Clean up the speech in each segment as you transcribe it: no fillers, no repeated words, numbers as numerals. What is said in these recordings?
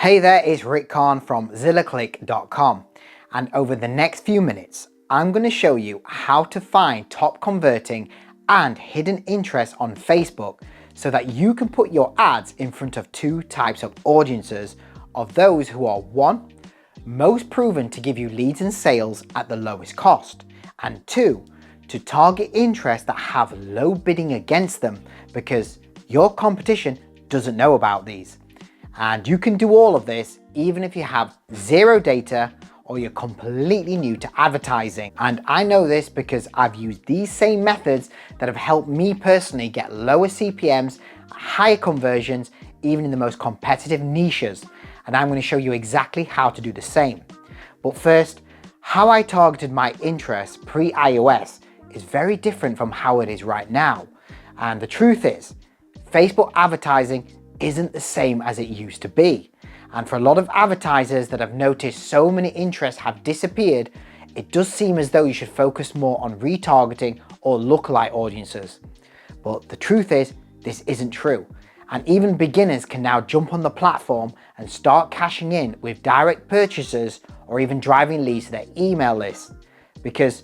Hey there, it's Rick Kahn from ZillaClick.com, and over the next few minutes I'm going to show you how to find top converting and hidden interest on Facebook so that you can put your ads in front of two types of audiences, of those who are one, most proven to give you leads and sales at the lowest cost, and two, to target interests that have low bidding against them because your competition doesn't know about these. And you can do all of this even if you have zero data or you're completely new to advertising. And I know this because I've used these same methods that have helped me personally get lower CPMs, higher conversions, even in the most competitive niches. And I'm going to show you exactly how to do the same. But first, how I targeted my interests pre-iOS is very different from how it is right now. And the truth is, Facebook advertising isn't the same as it used to be. And for a lot of advertisers that have noticed so many interests have disappeared, it does seem as though you should focus more on retargeting or lookalike audiences. But the truth is, this isn't true. And even beginners can now jump on the platform and start cashing in with direct purchases or even driving leads to their email list. Because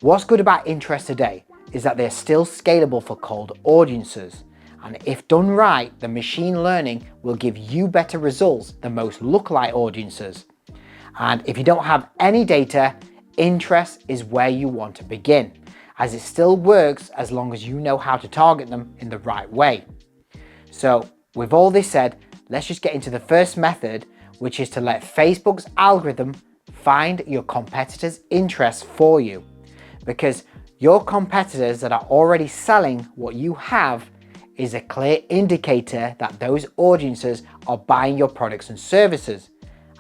what's good about interest today is that they're still scalable for cold audiences. And if done right, the machine learning will give you better results than most lookalike audiences. And if you don't have any data, interest is where you want to begin, as it still works as long as you know how to target them in the right way. So with all this said, let's just get into the first method, which is to let Facebook's algorithm find your competitors' interests for you. Because your competitors that are already selling what you have is a clear indicator that those audiences are buying your products and services.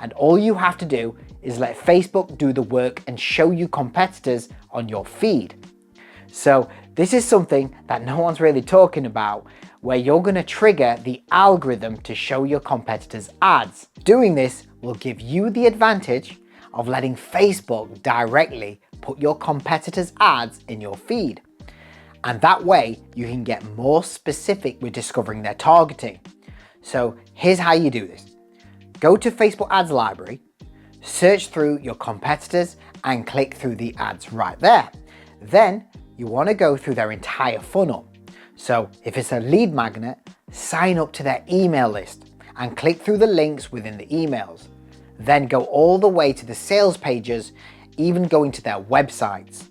And all you have to do is let Facebook do the work and show you competitors on your feed. So this is something that no one's really talking about, where you're going to trigger the algorithm to show your competitors ads. Doing this will give you the advantage of letting Facebook directly put your competitors' ads in your feed. And that way you can get more specific with discovering their targeting. So here's how you do this. Go to Facebook Ads Library, search through your competitors and click through the ads right there. Then you want to go through their entire funnel. So if it's a lead magnet, sign up to their email list and click through the links within the emails. Then go all the way to the sales pages, even going to their websites.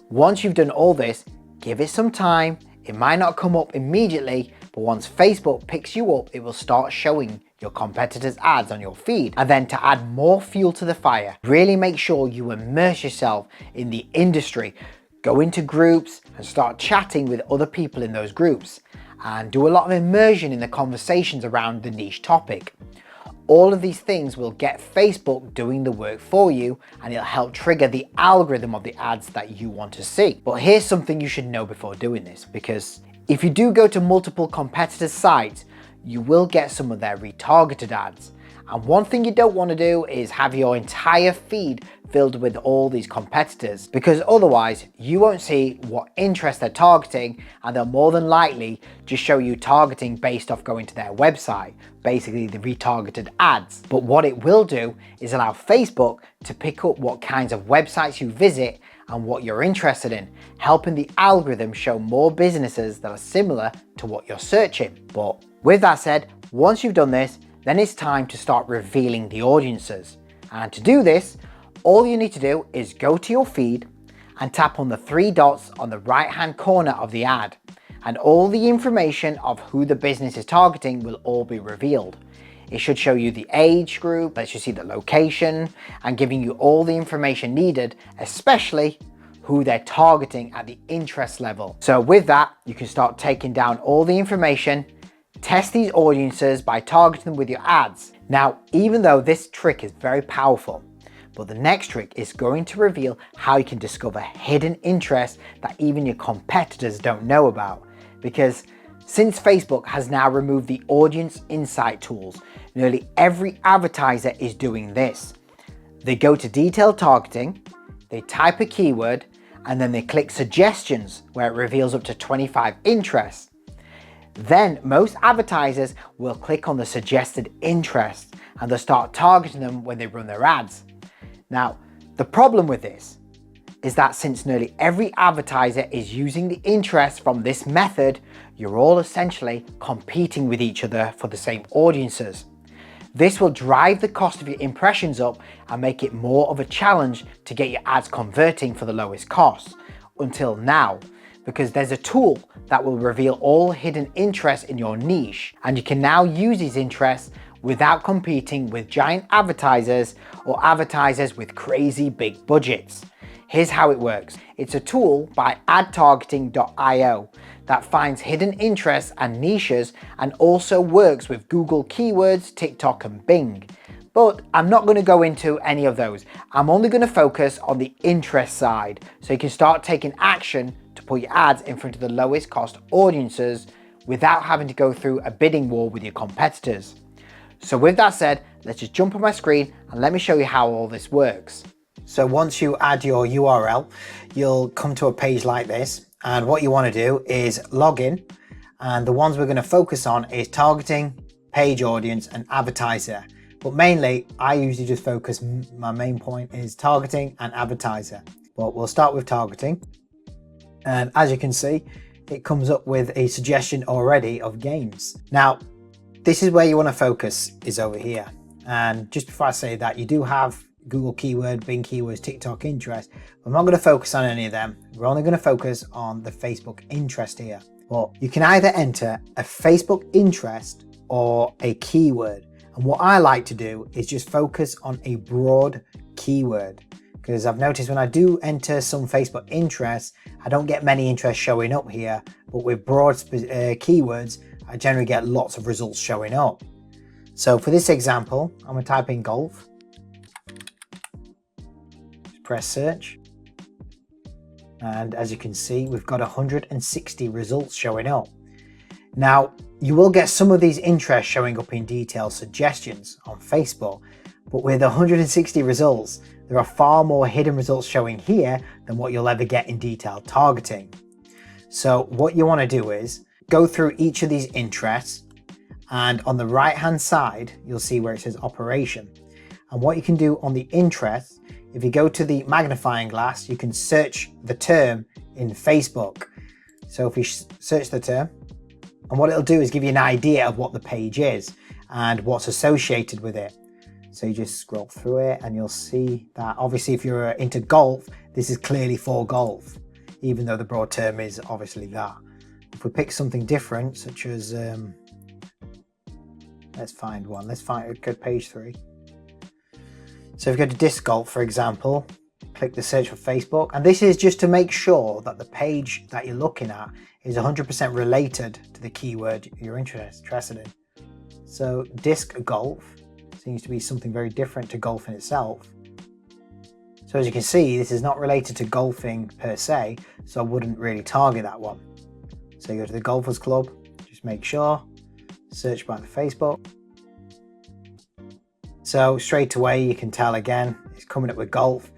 Once you've done all this, give it some time. It might not come up immediately, but once Facebook picks you up, it will start showing your competitors' ads on your feed. And then to add more fuel to the fire, really make sure you immerse yourself in the industry. Go into groups and start chatting with other people in those groups and do a lot of immersion in the conversations around the niche topic. All of these things will get Facebook doing the work for you, and it'll help trigger the algorithm of the ads that you want to see. But here's something you should know before doing this, because if you do go to multiple competitors' sites, you will get some of their retargeted ads. And one thing you don't want to do is have your entire feed filled with all these competitors, because otherwise you won't see what interest they're targeting, and they'll more than likely just show you targeting based off going to their website, basically the retargeted ads. But what it will do is allow Facebook to pick up what kinds of websites you visit and what you're interested in, helping the algorithm show more businesses that are similar to what you're searching. But with that said, once you've done this, then it's time to start revealing the audiences. And to do this, all you need to do is go to your feed and tap on the three dots on the right hand corner of the ad, and all the information of who the business is targeting will all be revealed. It should show you the age group, lets you see the location, and giving you all the information needed, especially who they're targeting at the interest level. So with that, you can start taking down all the information. Test these audiences by targeting them with your ads. Now, even though this trick is very powerful, but the next trick is going to reveal how you can discover hidden interests that even your competitors don't know about. Because since Facebook has now removed the audience insight tools, nearly every advertiser is doing this. They go to detailed targeting, they type a keyword, and then they click suggestions where it reveals up to 25 interests. Then most advertisers will click on the suggested interest and they'll start targeting them when they run their ads. Now, the problem with this is that since nearly every advertiser is using the interest from this method, you're all essentially competing with each other for the same audiences. This will drive the cost of your impressions up and make it more of a challenge to get your ads converting for the lowest cost, until now, because there's a tool that will reveal all hidden interests in your niche, and you can now use these interests without competing with giant advertisers or advertisers with crazy big budgets. Here's how it works. It's a tool by adtargeting.io that finds hidden interests and niches and also works with Google keywords, TikTok and Bing. But I'm not going to go into any of those. I'm only going to focus on the interest side so you can start taking action to put your ads in front of the lowest cost audiences without having to go through a bidding war with your competitors. So with that said, let's just jump on my screen and let me show you how all this works. So once you add your URL, you'll come to a page like this, and what you want to do is log in, and the ones we're going to focus on is targeting, page audience and advertiser. But mainly I usually just focus, my main point is targeting and advertiser. But we'll start with targeting, and as you can see it comes up with a suggestion already of games. Now this is where you want to focus, is over here. And just before I say that, you do have Google keyword, Bing keywords, TikTok interest. I'm not going to focus on any of them. We're only going to focus on the Facebook interest here. But you can either enter a Facebook interest or a keyword. And what I like to do is just focus on a broad keyword, because I've noticed when I do enter some Facebook interests, I don't get many interests showing up here. But with broad keywords, I generally get lots of results showing up. So for this example, I'm going to type in golf. Press search, and as you can see we've got 160 results showing up. Now you will get some of these interests showing up in detailed suggestions on Facebook, but with 160 results there are far more hidden results showing here than what you'll ever get in detailed targeting. So what you want to do is go through each of these interests, and on the right hand side you'll see where it says operation, and what you can do on the interest, if you go to the magnifying glass, you can search the term in Facebook. So if you search the term, and what it'll do is give you an idea of what the page is and what's associated with it. So you just scroll through it and you'll see that obviously if you're into golf, this is clearly for golf, even though the broad term is obviously that. If we pick something different, such as, let's find one, let's find go to page 3. So if you go to disc golf, for example, click the search for Facebook, and this is just to make sure that the page that you're looking at is 100% related to the keyword you're interested in. So disc golf seems to be something very different to golf in itself. So as you can see, this is not related to golfing per se, so I wouldn't really target that one. So you go to the Golfers Club, just make sure, search by the Facebook. So straight away you can tell again, it's coming up with golf.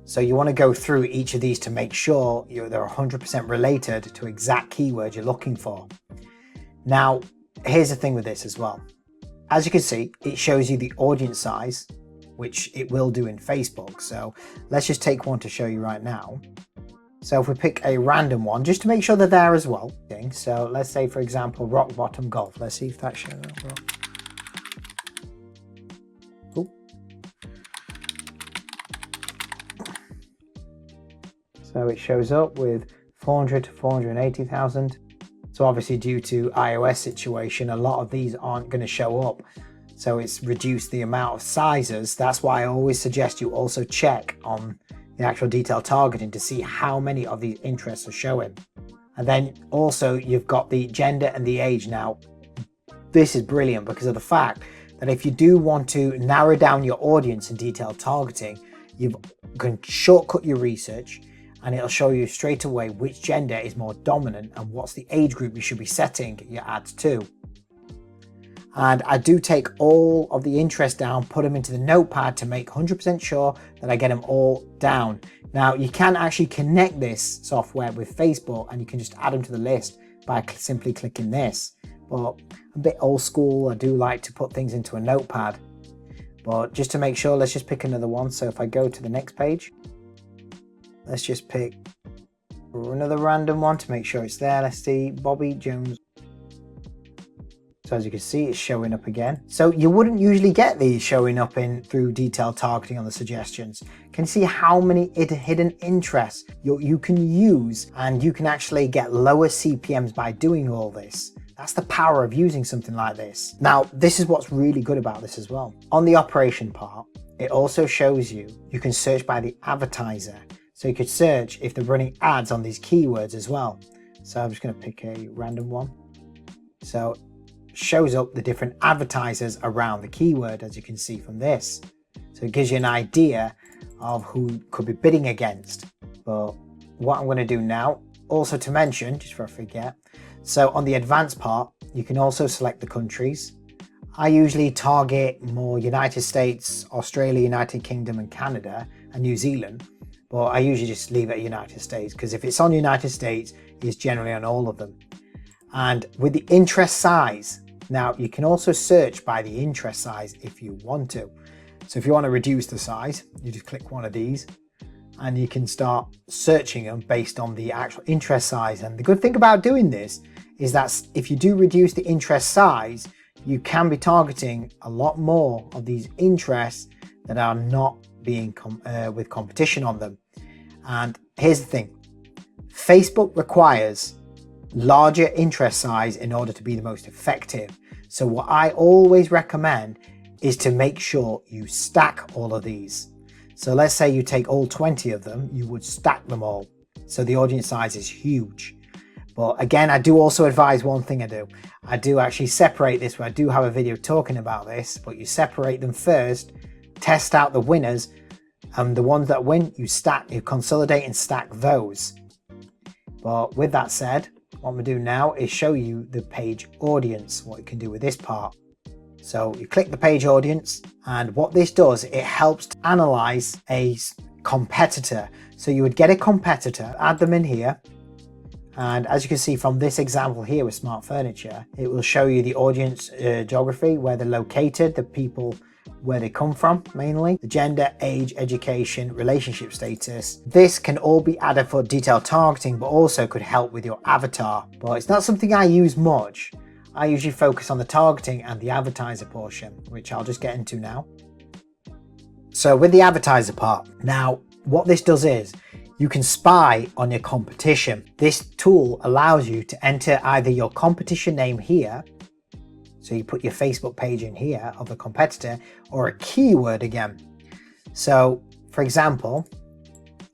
So you want to go through each of these to make sure they're 100% related to exact keyword you're looking for. Now, here's the thing with this as well. As you can see, it shows you the audience size, which it will do in Facebook. So let's just take one to show you right now. So if we pick a random one, just to make sure they're there as well. So let's say, for example, rock bottom golf. Let's see if that shows up. So it shows up with 400 to 480,000. So obviously due to iOS situation, a lot of these aren't going to show up. So it's reduced the amount of sizes. That's why I always suggest you also check on the actual detailed targeting to see how many of these interests are showing. And then also you've got the gender and the age. Now, this is brilliant because of the fact that if you do want to narrow down your audience in detailed targeting, you can shortcut your research, and it'll show you straight away which gender is more dominant and what's the age group you should be setting your ads to. And I do take all of the interests down, put them into the notepad to make 100% sure that I get them all down. Now you can actually connect this software with Facebook and you can just add them to the list by simply clicking this. But a bit old school, I do like to put things into a notepad. But just to make sure, let's just pick another one. So if I go to the next page, let's just pick another random one to make sure it's there. Let's see, Bobby Jones. So as you can see, it's showing up again. So you wouldn't usually get these showing up through detailed targeting on the suggestions. Can you see how many hidden interests you can use, and you can actually get lower CPMs by doing all this? That's the power of using something like this. Now, this is what's really good about this as well. On the operation part, it also shows you can search by the advertiser. So you could search if they're running ads on these keywords as well. So I'm just going to pick a random one. So it shows up the different advertisers around the keyword, as you can see from this. So it gives you an idea of who could be bidding against. But what I'm going to do now, also to mention, just before I forget, so on the advanced part, you can also select the countries. I usually target more United States, Australia, United Kingdom and Canada and New Zealand. But I usually just leave it at United States, because if it's on United States, it's generally on all of them. And with the interest size, now you can also search by the interest size if you want to. So if you want to reduce the size, you just click one of these and you can start searching them based on the actual interest size. And the good thing about doing this is that if you do reduce the interest size, you can be targeting a lot more of these interests that are not being with competition on them. And here's the thing, Facebook requires larger interest size in order to be the most effective. So what I always recommend is to make sure you stack all of these. So let's say you take all 20 of them, you would stack them all. So the audience size is huge. But again, I do also advise one thing I do actually separate this, where I do have a video talking about this, but you separate them first, test out the winners, and the ones that win, you consolidate and stack those. But with that said, what I'm gonna do now is show you the page audience, what you can do with this part. So you click the page audience, and what this does, it helps to analyze a competitor. So you would get a competitor, add them in here. And as you can see from this example here with Smart Furniture, it will show you the audience geography, where they're located, the people, where they come from mainly, the gender, age, education, relationship status. This can all be added for detailed targeting, but also could help with your avatar. But it's not something I use much. I usually focus on the targeting and the advertiser portion, which I'll just get into now. So with the advertiser part, now what this does is, you can spy on your competition. This tool allows you to enter either your competition name here, so you put your Facebook page in here of the competitor, or a keyword again. So for example,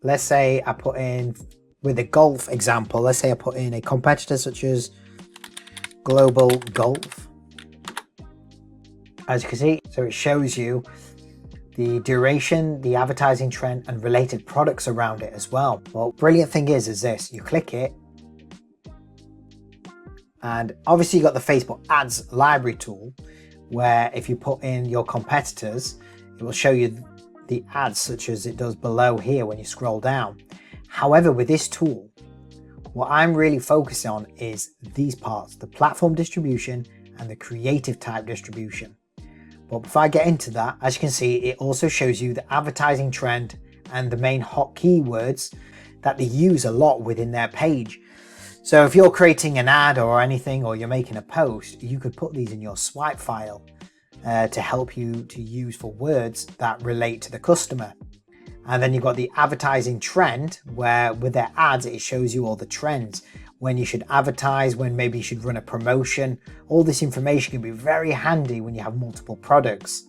let's say I put in, with the golf example, let's say I put in a competitor such as Global Golf. As you can see, so it shows you the duration, the advertising trend, and related products around it as well. Well, brilliant thing is this, you click it, and obviously you got the Facebook ads library tool, where if you put in your competitors, it will show you the ads such as it does below here when you scroll down. However, with this tool, what I'm really focused on is these parts, the platform distribution and the creative type distribution. But before I get into that, as you can see, it also shows you the advertising trend and the main hot keywords that they use a lot within their page. So if you're creating an ad or anything, or you're making a post, you could put these in your swipe file to help you to use for words that relate to the customer. And then you've got the advertising trend, where with their ads, it shows you all the trends, when you should advertise, when maybe you should run a promotion. All this information can be very handy when you have multiple products.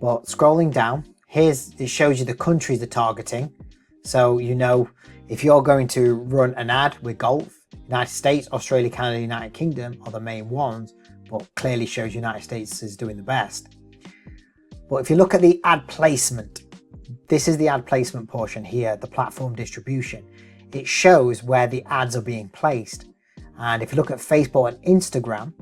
But scrolling down, it shows you the countries they're targeting. So you know, if you're going to run an ad with golf, United States, Australia, Canada, United Kingdom are the main ones, but clearly shows United States is doing the best. But if you look at the ad placement, this is the ad placement portion here, the platform distribution. It shows where the ads are being placed. And if you look at Facebook and Instagram,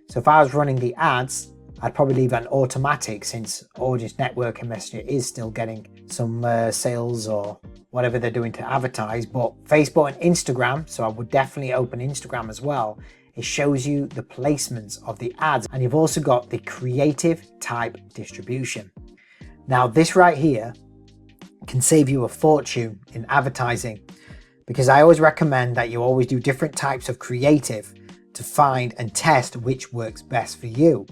so if I was running the ads, I'd probably leave it on automatic, since Audience Network and Messenger is still getting some sales or whatever they're doing to advertise. But Facebook and Instagram, so I would definitely open Instagram as well. It shows you the placements of the ads, and you've also got the creative type distribution. Now this right here can save you a fortune in advertising, because I always recommend that you always do different types of creative to find and test which works best for you,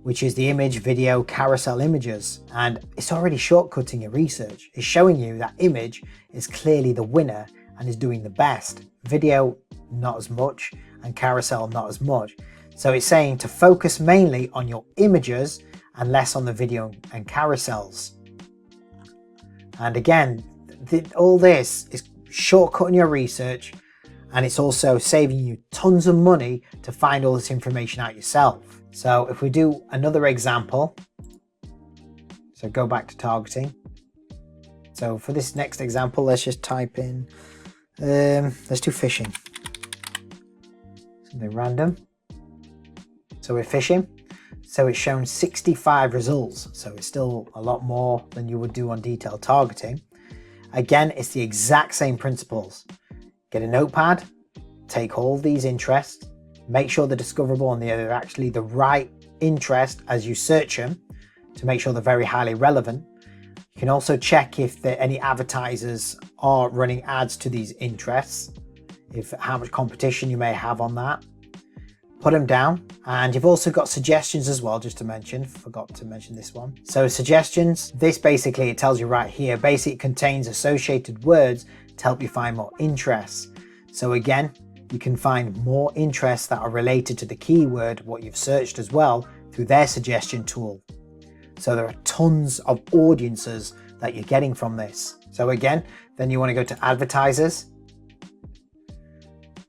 which is the image, video, carousel images. And it's already shortcutting your research. It's showing you that image is clearly the winner and is doing the best. Video, not as much, and carousel, not as much. So it's saying to focus mainly on your images and less on the video and carousels. And again, all this is shortcutting your research, and it's also saving you tons of money to find all this information out yourself. So if we do another example, so go back to targeting. So for this next example, let's just type in, let's do fishing. Something random. So we're fishing. So it's shown 65 results. So it's still a lot more than you would do on detailed targeting. Again, it's the exact same principles. Get a notepad, take all these interests, make sure they're discoverable and they're actually the right interest as you search them to make sure they're very highly relevant. You can also check if any advertisers are running ads to these interests, how much competition you may have on that. Put them down, and you've also got suggestions as well, just to mention, forgot to mention this one. So suggestions, this basically, it tells you right here, basically it contains associated words to help you find more interests. So again, you can find more interests that are related to the keyword, what you've searched as well, through their suggestion tool. So there are tons of audiences that you're getting from this. So again, then you want to go to advertisers.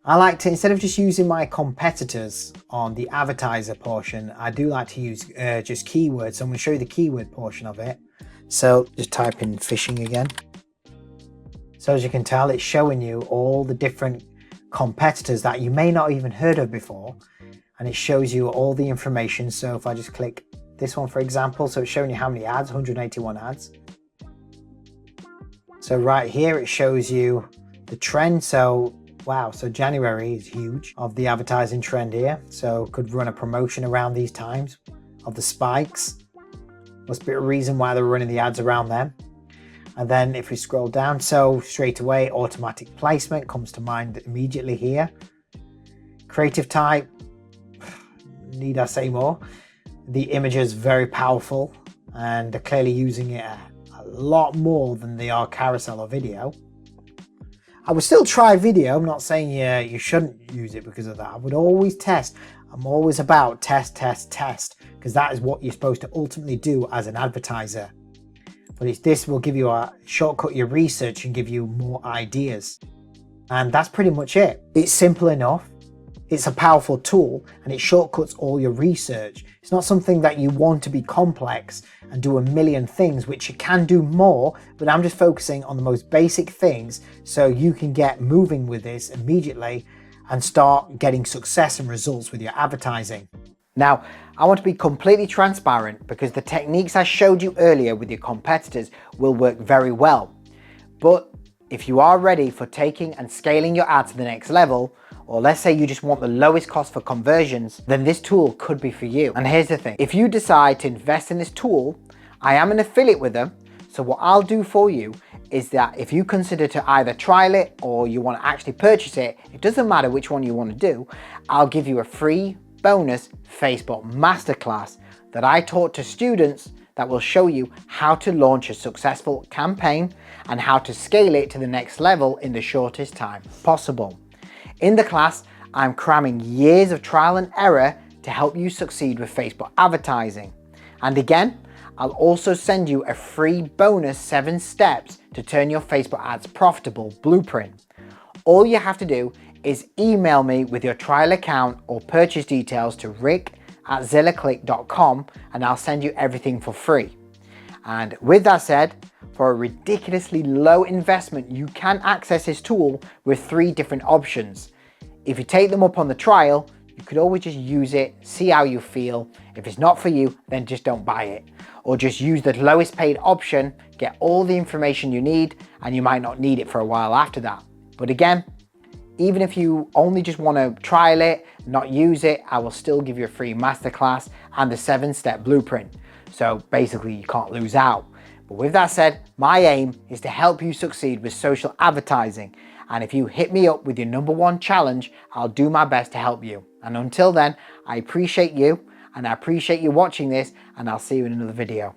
I like to, instead of just using my competitors on the advertiser portion, I do like to use just keywords. So I'm going to show you the keyword portion of it. So just type in fishing again. So as you can tell, it's showing you all the different competitors that you may not even heard of before. And it shows you all the information. So if I just click this one, for example, so it's showing you how many ads, 181 ads. So right here, it shows you the trend. So wow, so January is huge of the advertising trend here. So could run a promotion around these times of the spikes. Must be a reason why they're running the ads around them. And then if we scroll down, so straight away, automatic placement comes to mind immediately here. Creative type, need I say more? The image is very powerful and they're clearly using it a lot more than they are carousel or video. I would still try video. I'm not saying you shouldn't use it because of that. I would always test. I'm always about test, because that is what you're supposed to ultimately do as an advertiser. But this will give you a shortcut your research and give you more ideas. And that's pretty much it. It's simple enough. It's a powerful tool and it shortcuts all your research. It's not something that you want to be complex and do a million things, which you can do more, but I'm just focusing on the most basic things so you can get moving with this immediately and start getting success and results with your advertising. Now, I want to be completely transparent because the techniques I showed you earlier with your competitors will work very well. But if you are ready for taking and scaling your ad to the next level, or let's say you just want the lowest cost for conversions, then this tool could be for you. And here's the thing, if you decide to invest in this tool, I am an affiliate with them. So what I'll do for you is that if you consider to either trial it or you want to actually purchase it, it doesn't matter which one you want to do, I'll give you a free bonus Facebook masterclass that I taught to students that will show you how to launch a successful campaign and how to scale it to the next level in the shortest time possible. In the class, I'm cramming years of trial and error to help you succeed with Facebook advertising. And again, I'll also send you a free bonus 7 steps to turn your Facebook ads profitable blueprint. All you have to do is email me with your trial account or purchase details to rick@zillaclick.com and I'll send you everything for free. And with that said, for a ridiculously low investment, you can access this tool with 3 different options. If you take them up on the trial, you could always just use it, see how you feel. If it's not for you, then just don't buy it. Or just use the lowest paid option, get all the information you need, and you might not need it for a while after that. But again, even if you only just want to trial it, not use it, I will still give you a free masterclass and the 7-step blueprint. So basically you can't lose out. But with that said, my aim is to help you succeed with social advertising. And if you hit me up with your #1 challenge, I'll do my best to help you. And until then, I appreciate you and I appreciate you watching this, and I'll see you in another video.